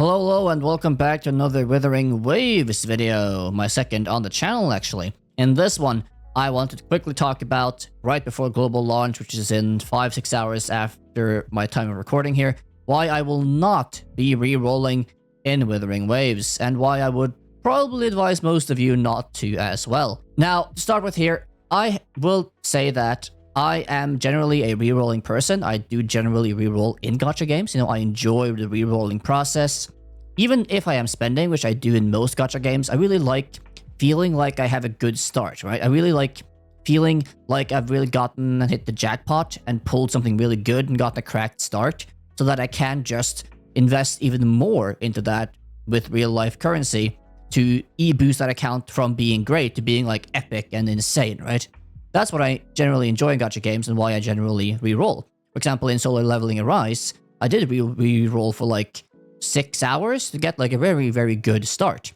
Hello, and welcome back to another Withering Waves video, my second on the channel actually. In this one, I wanted to quickly talk about, right before global launch, which is in 5-6 hours after my time of recording here, why I will not be re-rolling in Withering Waves, and why I would probably advise most of you not to as well. Now, to start with here, I will say that I am generally a re-rolling person. I do generally re-roll in gacha games. I enjoy the re-rolling process. Even if I am spending, which I do in most gacha games, I really like feeling like I have a good start, right? I really like feeling like I've really gotten and hit the jackpot and pulled something really good and gotten a cracked start so that I can just invest even more into that with real life currency to boost that account from being great to being like epic and insane, right? That's what I generally enjoy in gacha games and why I generally re-roll. For example, in Solo Leveling Arise, I did re-roll for like 6 hours to get like a very, very good start.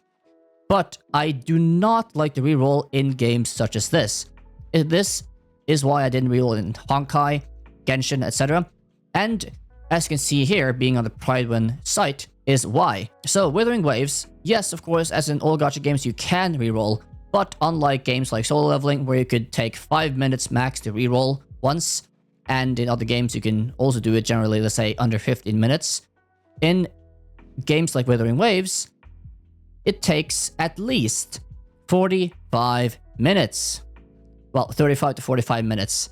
But I do not like to re-roll in games such as this. This is why I didn't re-roll in Honkai, Genshin, etc. And as you can see here, being on the Pridewin site, is why. So Withering Waves, yes, of course, as in all gacha games, you can re-roll. But unlike games like Solo Leveling, where you could take 5 minutes max to reroll once, and in other games you can also do it generally, let's say, under 15 minutes, in games like Withering Waves, it takes at least 45 minutes. Well, 35 to 45 minutes.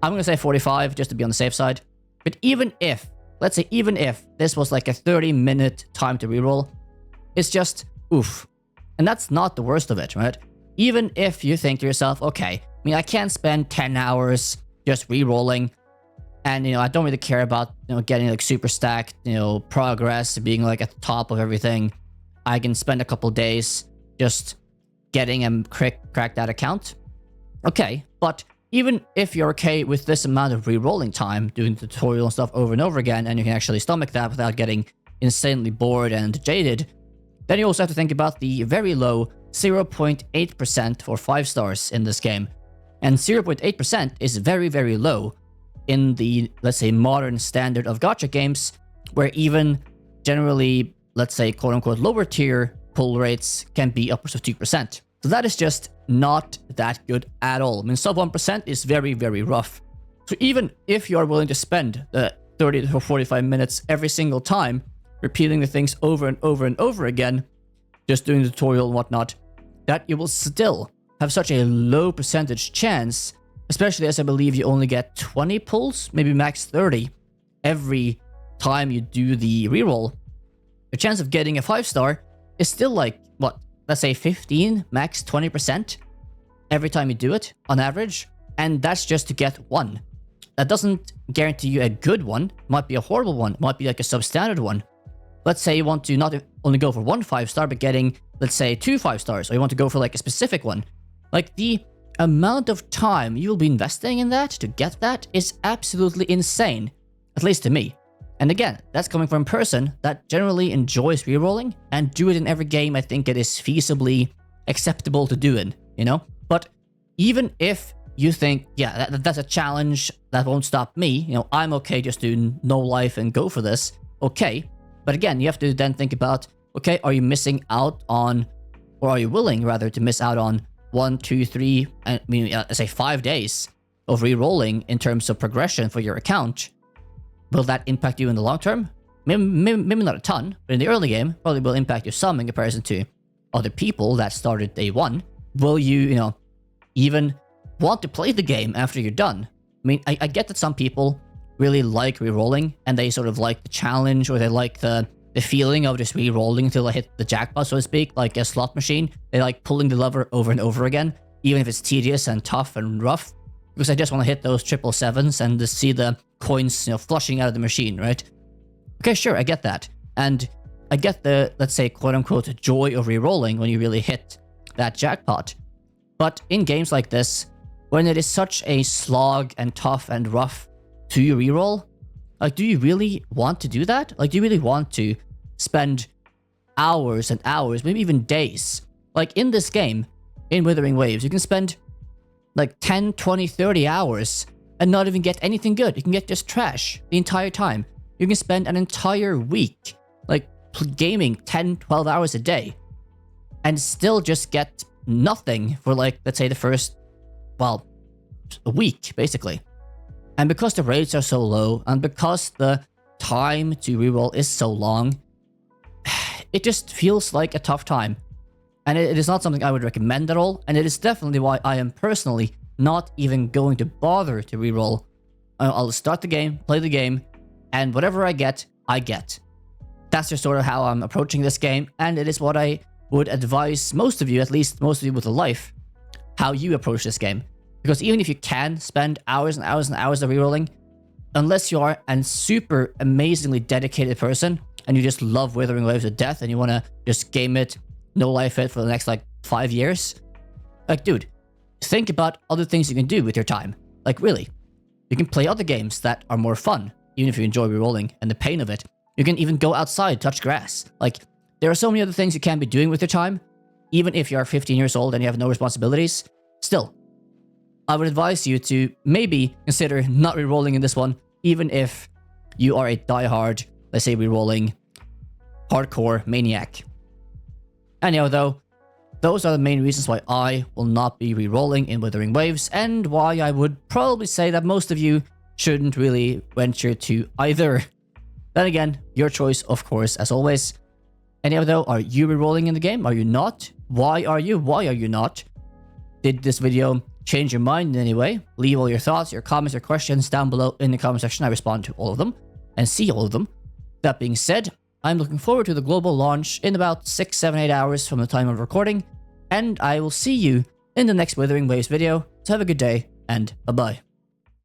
I'm going to say 45 just to be on the safe side. But even if, let's say even if this was like a 30-minute time to reroll, it's just oof. And that's not the worst of it, right? Even if you think to yourself, okay, I can't spend 10 hours just re-rolling, and, I don't really care about, getting like super stacked, progress, being like at the top of everything. I can spend a couple days just getting a crack that account. Okay, but even if you're okay with this amount of re-rolling time, doing the tutorial and stuff over and over again, and you can actually stomach that without getting insanely bored and jaded, then you also have to think about the very low 0.8% for 5 stars in this game. And 0.8% is very, very low in the, let's say, modern standard of gacha games, where even generally, let's say, quote-unquote lower tier pull rates can be upwards of 2%. So that is just not that good at all. Sub 1% is very, very rough. So even if you are willing to spend the 30 to 45 minutes every single time, repeating the things over and over and over again, just doing the tutorial and whatnot, that you will still have such a low percentage chance, especially as I believe you only get 20 pulls, maybe max 30, every time you do the reroll. The chance of getting a 5-star is still like, what, let's say 15, max 20% every time you do it, on average, and that's just to get one. That doesn't guarantee you a good one, might be a horrible one, might be like a substandard one. Let's say you want to not only go for 1 5-star, but getting, let's say, 2 5-stars, or you want to go for like a specific one. Like, the amount of time you will be investing in that to get that is absolutely insane, at least to me. And again, that's coming from a person that generally enjoys rerolling and do it in every game I think it is feasibly acceptable to do in, But even if you think, yeah, that's a challenge that won't stop me, I'm okay just to no life and go for this, okay. But again, you have to then think about, okay, are you missing out on, or are you willing rather to miss out on 1, 2, 3, say 5 days of re-rolling in terms of progression for your account? Will that impact you in the long term? Maybe not a ton, but in the early game, probably will impact you some in comparison to other people that started day 1. Will you, even want to play the game after you're done? I get that some people really like re-rolling, and they sort of like the challenge, or they like the feeling of just re-rolling until they hit the jackpot, so to speak, like a slot machine. They like pulling the lever over and over again, even if it's tedious and tough and rough, because I just want to hit those 777s and just see the coins, flushing out of the machine, right? Okay, sure, I get that. And I get the, let's say, quote-unquote joy of re-rolling when you really hit that jackpot. But in games like this, when it is such a slog and tough and rough to reroll, like, do you really want to do that? Like, do you really want to spend hours and hours, maybe even days? Like, in this game, in Withering Waves, you can spend like 10, 20, 30 hours and not even get anything good. You can get just trash the entire time. You can spend an entire week, like gaming 10-12 hours a day and still just get nothing for, like, let's say the first, well, a week basically. And because the rates are so low and because the time to reroll is so long, it just feels like a tough time. And it is not something I would recommend at all, and it is definitely why I am personally not even going to bother to reroll. I'll start the game, play the game, and whatever I get, I get. That's just sort of how I'm approaching this game, and it is what I would advise most of you, at least most of you with a life, how you approach this game. Because even if you can spend hours and hours and hours of rerolling, unless you are a super amazingly dedicated person, and you just love Wuthering Waves to death, and you want to just game it, no life it for the next, like, 5 years, like, dude, think about other things you can do with your time. Like, really, you can play other games that are more fun, even if you enjoy rerolling and the pain of it. You can even go outside, touch grass. Like, there are so many other things you can be doing with your time, even if you are 15 years old and you have no responsibilities. Still, I would advise you to maybe consider not rerolling in this one, even if you are a diehard, let's say, rerolling hardcore maniac. Anyhow, though, those are the main reasons why I will not be rerolling in Wuthering Waves, and why I would probably say that most of you shouldn't really venture to either. Then again, your choice, of course, as always. Anyhow, though, are you rerolling in the game? Are you not? Why are you? Why are you not? Did this video change your mind in any way? Leave all your thoughts, your comments, your questions down below in the comment section. I respond to all of them and see all of them. That being said, I'm looking forward to the global launch in about 6, 7, 8 hours from the time of recording, and I will see you in the next Wuthering Waves video. So have a good day, and bye-bye.